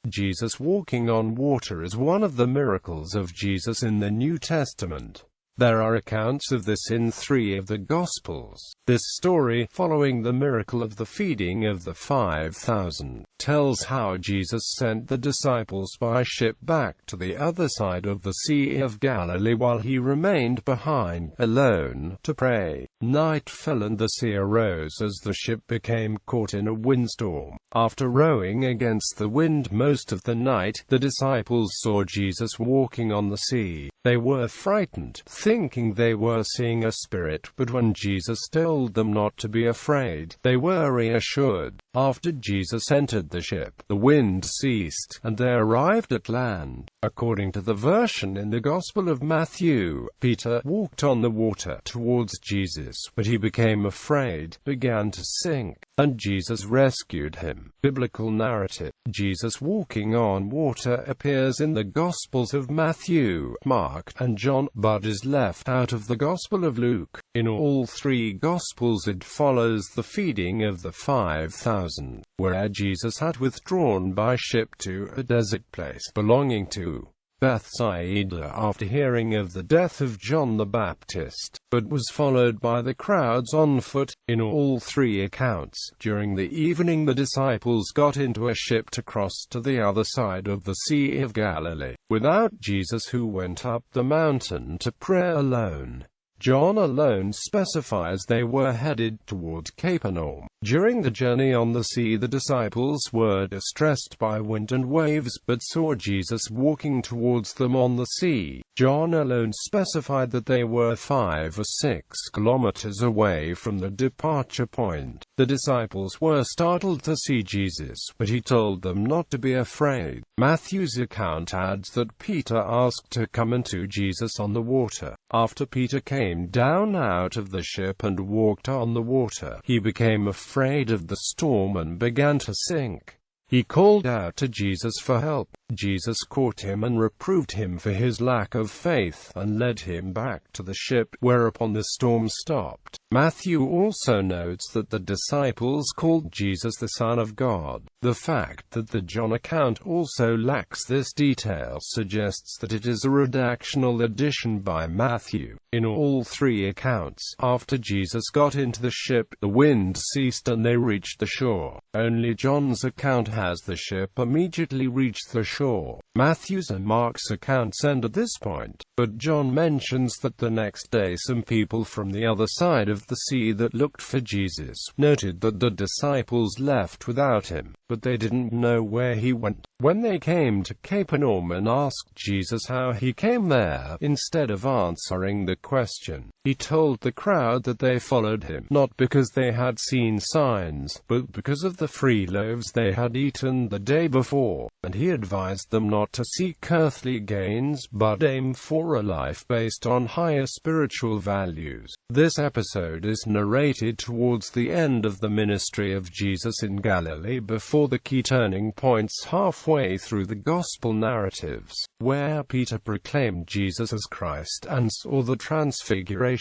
Jesus walking on water is one of the miracles of Jesus in the New Testament. There are accounts of this in 3 of the Gospels. This story, following the miracle of the feeding of the 5,000, tells how Jesus sent the disciples by ship back to the other side of the Sea of Galilee while he remained behind, alone, to pray. Night fell and the sea arose as the ship became caught in a windstorm. After rowing against the wind most of the night, the disciples saw Jesus walking on the sea. They were frightened, thinking they were seeing a spirit, but when Jesus told them not to be afraid, they were reassured. After Jesus entered the ship, the wind ceased, and they arrived at land. According to the version in the Gospel of Matthew, Peter walked on the water towards Jesus, but he became afraid, began to sink, and Jesus rescued him. Biblical narrative. Jesus walking on water appears in the Gospels of Matthew, Mark, and John, but is left out of the Gospel of Luke. In all 3 Gospels it follows the feeding of the 5,000, where Jesus had withdrawn by ship to a desert place belonging to Bethsaida after hearing of the death of John the Baptist, but was followed by the crowds on foot. In all 3 accounts, during the evening the disciples got into a ship to cross to the other side of the Sea of Galilee, without Jesus, who went up the mountain to pray alone. John alone specifies they were headed toward Capernaum. During the journey on the sea the disciples were distressed by wind and waves, but saw Jesus walking towards them on the sea. John alone specified that they were 5 or 6 kilometers away from the departure point. The disciples were startled to see Jesus, but he told them not to be afraid. Matthew's account adds that Peter asked to come into Jesus on the water. After Peter came down out of the ship and walked on the water, he became afraid of the storm and began to sink. He called out to Jesus for help. Jesus caught him and reproved him for his lack of faith, and led him back to the ship, whereupon the storm stopped. Matthew also notes that the disciples called Jesus the Son of God. The fact that the John account also lacks this detail suggests that it is a redactional addition by Matthew. In all 3 accounts, after Jesus got into the ship, the wind ceased and they reached the shore. Only John's account has the ship immediately reached the shore. Matthew's and Mark's accounts end at this point, but John mentions that the next day some people from the other side of the sea that looked for Jesus noted that the disciples left without him, but they didn't know where he went. When they came to Capernaum and asked Jesus how he came there, instead of answering the question, he told the crowd that they followed him, not because they had seen signs, but because of the 3 loaves they had eaten the day before, and he advised them not to seek earthly gains, but aim for a life based on higher spiritual values. This episode is narrated towards the end of the ministry of Jesus in Galilee, before the key turning points halfway through the Gospel narratives, where Peter proclaimed Jesus as Christ and saw the Transfiguration.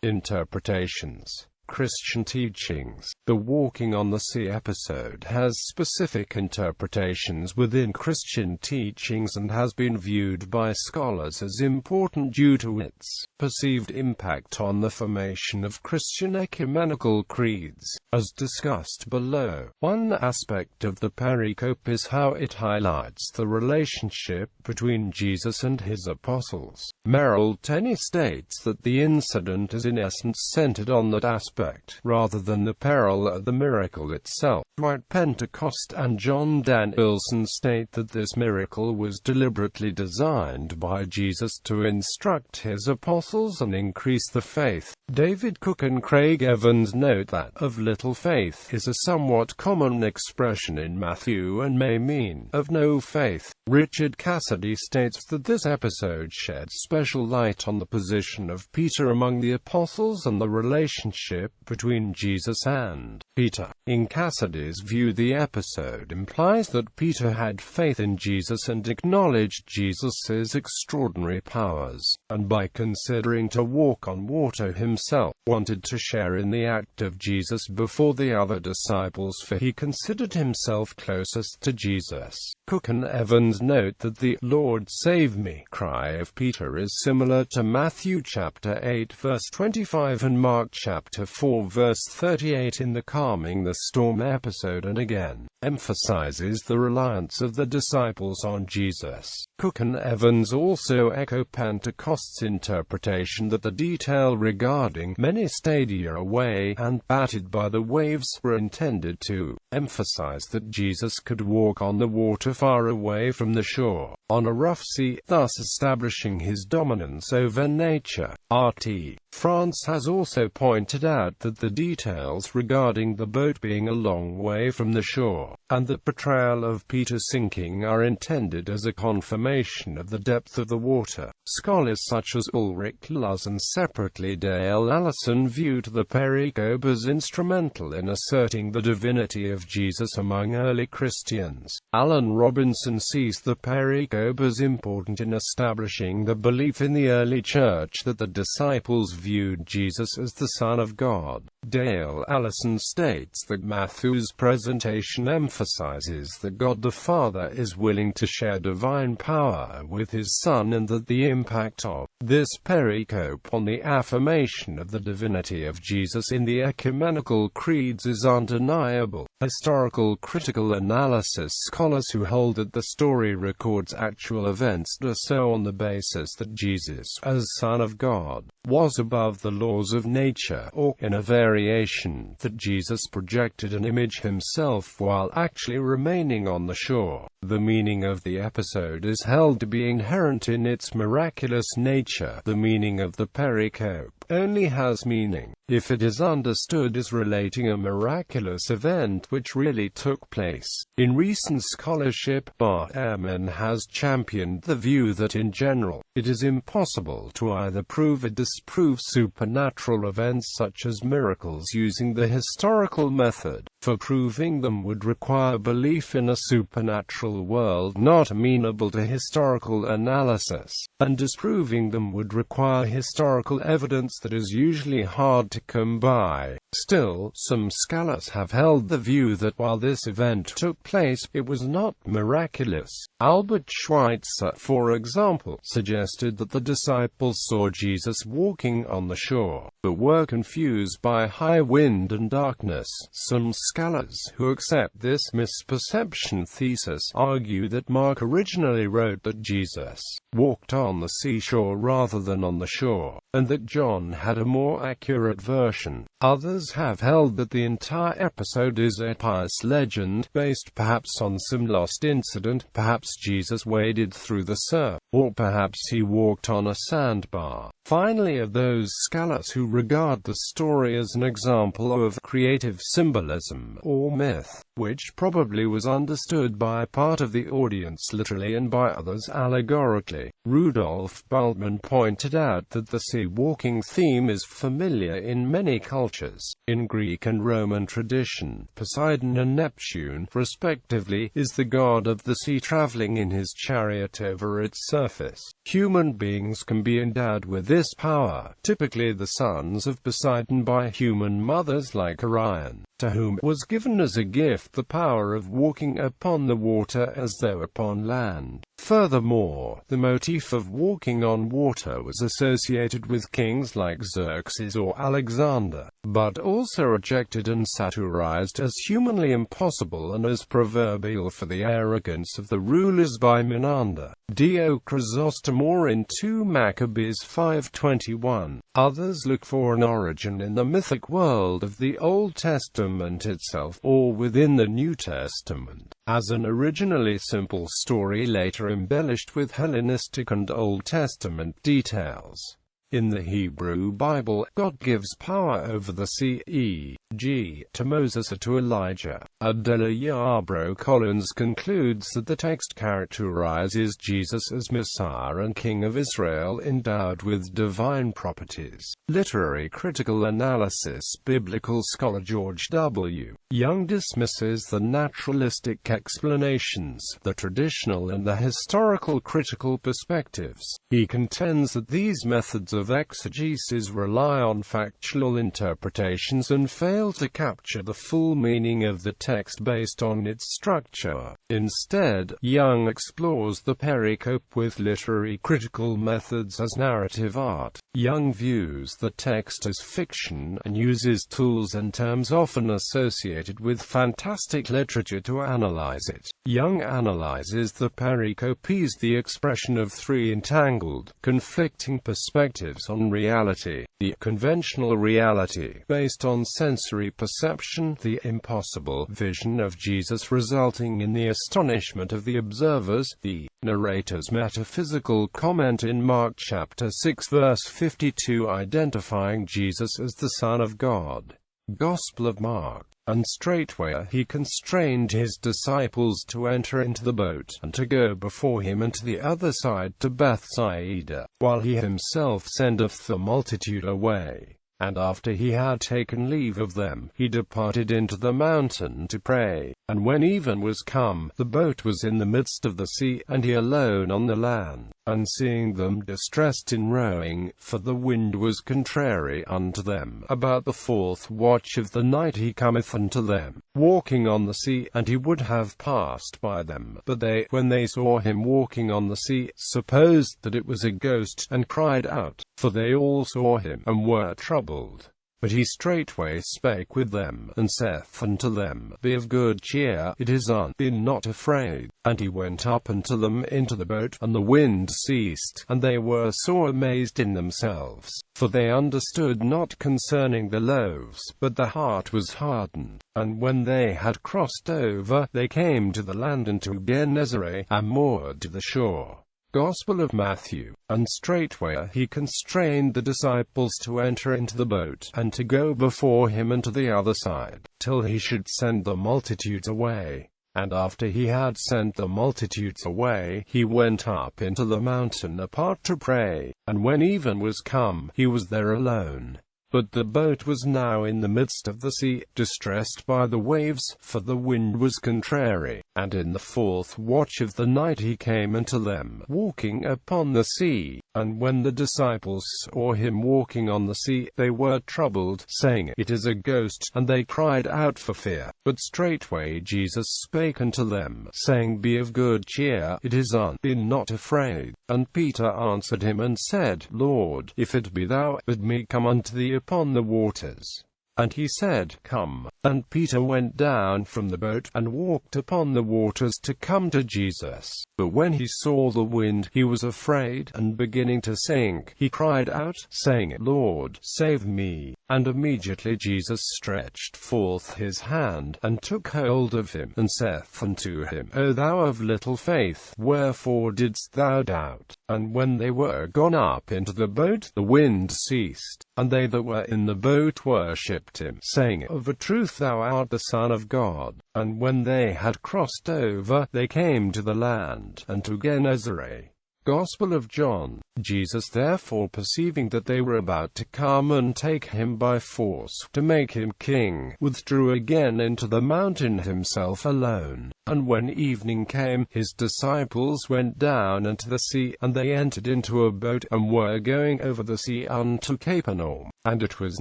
Interpretations. Christian teachings. The walking on the sea episode has specific interpretations within Christian teachings and has been viewed by scholars as important due to its perceived impact on the formation of Christian ecumenical creeds, as discussed below. One aspect of the pericope is how it highlights the relationship between Jesus and his apostles. Merrill Tenney states that the incident is in essence centered on that aspect, rather than the peril of the miracle itself. Dwight Pentecost and John Danielson state that this miracle was deliberately designed by Jesus to instruct his apostles and increase the faith. David Cook and Craig Evans note that "of little faith" is a somewhat common expression in Matthew and may mean "of no faith." Richard Cassidy states that this episode shed special light on the position of Peter among the apostles and the relationship between Jesus and Peter. In Cassidy's view, the episode implies that Peter had faith in Jesus and acknowledged Jesus' extraordinary powers, and by considering to walk on water himself, wanted to share in the act of Jesus before the other disciples, for he considered himself closest to Jesus. Cook and Evans note that the "Lord save me" cry of Peter is similar to Matthew chapter 8 verse 25 and Mark chapter 4 verse 38 in the calming the storm episode, and again emphasizes the reliance of the disciples on Jesus. Cook and Evans also echo Pentecost's interpretation that the detail regarding many stadia away and battered by the waves were intended to emphasize that Jesus could walk on the water far away from the shore, on a rough sea, thus establishing his dominance over nature. R.T. France has also pointed out that the details regarding the boat being a long way from the shore, and the portrayal of Peter sinking are intended as a confirmation of the depth of the water. Scholars such as Ulrich Luz and separately Dale Allison viewed the pericope as instrumental in asserting the divinity of Jesus among early Christians. Alan Robinson sees the pericope as important in establishing the belief in the early church that the disciples viewed Jesus as the Son of God. Dale Allison states that Matthew's presentation emphasizes that God the Father is willing to share divine power with his Son, and that the impact of this pericope on the affirmation of the divinity of Jesus in the ecumenical creeds is undeniable. Historical critical analysis scholars who hold that the story records actual events do so on the basis that Jesus, as Son of God, was above the laws of nature, or, in a variation, that Jesus projected an image himself while actually remaining on the shore. The meaning of the episode is held to be inherent in its miraculous nature. The meaning of the pericope only has meaning if it is understood as relating a miraculous event which really took place. In recent scholarship, Bar Ehrman has championed the view that in general, it is impossible to either prove or disprove supernatural events such as miracles using the historical method, for proving them would require belief in a supernatural world not amenable to historical analysis, and disproving them would require historical evidence that is usually hard to come by. Still, some scholars have held the view that while this event took place, it was not miraculous. Albert Schweitzer, for example, suggested that the disciples saw Jesus walking on the shore, but were confused by high wind and darkness. Some scholars who accept this misperception thesis argue that Mark originally wrote that Jesus walked on the seashore rather than on the shore, and that John had a more accurate version. Others have held that the entire episode is a pious legend, based perhaps on some lost incident. Perhaps Jesus waded through the surf, or perhaps he walked on a sandbar. Finally, are those scholars who regard the story as an example of creative symbolism, or myth, which probably was understood by part of the audience literally and by others allegorically. Rudolf Bultmann pointed out that the sea-walking theme is familiar in many cultures. In Greek and Roman tradition, Poseidon and Neptune, respectively, is the god of the sea traveling in his chariot over its surface. Human beings can be endowed with this power, typically the sons of Poseidon by human mothers like Orion, to whom was given as a gift the power of walking upon the water as though upon land. Furthermore, the motif of walking on water was associated with kings like Xerxes or Alexander, but also rejected and satirized as humanly impossible and as proverbial for the arrogance of the rulers by Menander. Dio Chrysostom or in 2 Maccabees 5:21. Others look for an origin in the mythic world of the Old Testament itself, or within the New Testament, as an originally simple story later embellished with Hellenistic and Old Testament details. In the Hebrew Bible, God gives power over the sea, e.g., to Moses or to Elijah. Adela Yarbrough Collins concludes that the text characterizes Jesus as Messiah and King of Israel endowed with divine properties. Literary critical analysis. Biblical scholar George W. Young dismisses the naturalistic explanations, the traditional and the historical critical perspectives. He contends that these methods of exegesis rely on factual interpretations and fail to capture the full meaning of the text based on its structure. Instead, Young explores the pericope with literary critical methods as narrative art. Young views the text as fiction and uses tools and terms often associated with fantastic literature to analyze it. Young analyzes the pericope as the expression of three entangled, conflicting perspectives on reality: the conventional reality, based on sensory perception, the impossible vision of Jesus resulting in the astonishment of the observers, the narrator's metaphysical comment in Mark chapter 6 verse 52 identifying Jesus as the Son of God. Gospel of Mark. And straightway he constrained his disciples to enter into the boat, and to go before him unto the other side to Bethsaida, while he himself sendeth the multitude away. And after he had taken leave of them, he departed into the mountain to pray. And when even was come, the boat was in the midst of the sea, and he alone on the land. And seeing them distressed in rowing, for the wind was contrary unto them, about the fourth watch of the night he cometh unto them, walking on the sea, and he would have passed by them. But they, when they saw him walking on the sea, supposed that it was a ghost, and cried out, for they all saw him, and were troubled. But he straightway spake with them, and saith unto them, Be of good cheer, it is I, be not afraid. And he went up unto them into the boat, and the wind ceased, and they were sore amazed in themselves, for they understood not concerning the loaves, but the heart was hardened. And when they had crossed over, they came to the land and to Gennesaret, and moored to the shore. Gospel of Matthew. And straightway he constrained the disciples to enter into the boat, and to go before him unto the other side, till he should send the multitudes away. And after he had sent the multitudes away, he went up into the mountain apart to pray. And when even was come, he was there alone. But the boat was now in the midst of the sea, distressed by the waves, for the wind was contrary. And in the fourth watch of the night he came unto them, walking upon the sea. And when the disciples saw him walking on the sea, they were troubled, saying, It is a ghost, and they cried out for fear. But straightway Jesus spake unto them, saying, Be of good cheer, it is I, be not afraid. And Peter answered him and said, Lord, if it be thou, bid me come unto thee upon the waters. And he said, Come. And Peter went down from the boat, and walked upon the waters to come to Jesus. But when he saw the wind, he was afraid, and beginning to sink, he cried out, saying, Lord, save me. And immediately Jesus stretched forth his hand, and took hold of him, and saith unto him, O thou of little faith, wherefore didst thou doubt? And when they were gone up into the boat, the wind ceased, and they that were in the boat worshipped him, saying, Of a truth thou art the Son of God. And when they had crossed over, they came to the land, and to Gennesaret. Gospel of John. Jesus therefore, perceiving that they were about to come and take him by force, to make him king, withdrew again into the mountain himself alone. And when evening came, his disciples went down into the sea, and they entered into a boat, and were going over the sea unto Capernaum. And it was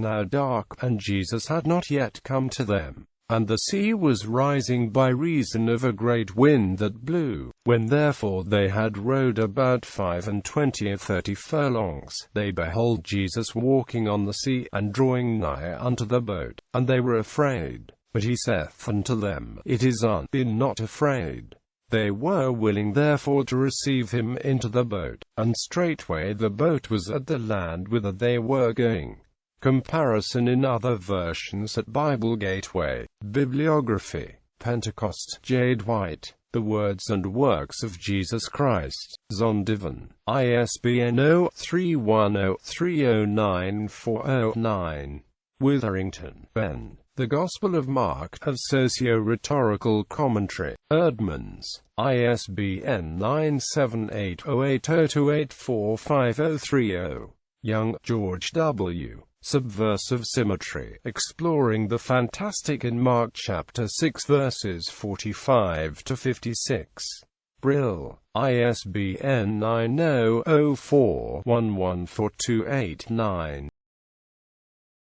now dark, and Jesus had not yet come to them. And the sea was rising by reason of a great wind that blew. When therefore they had rowed about 25 or 30 furlongs, they beheld Jesus walking on the sea, and drawing nigh unto the boat. And they were afraid. But he saith unto them, It is I, be not afraid. They were willing therefore to receive him into the boat. And straightway the boat was at the land whither they were going. Comparison in other versions at Bible Gateway. Bibliography. Pentecost. J. Dwight. The Words and Works of Jesus Christ. Zondivan, ISBN 0310309409. Witherington, Ben. The Gospel of Mark, a Socio-Rhetorical Commentary. Erdmanns, ISBN 9780802845030. Young, George W. Subversive Symmetry, Exploring the Fantastic in Mark chapter 6 verses 45 to 56. Brill, ISBN 9004114289.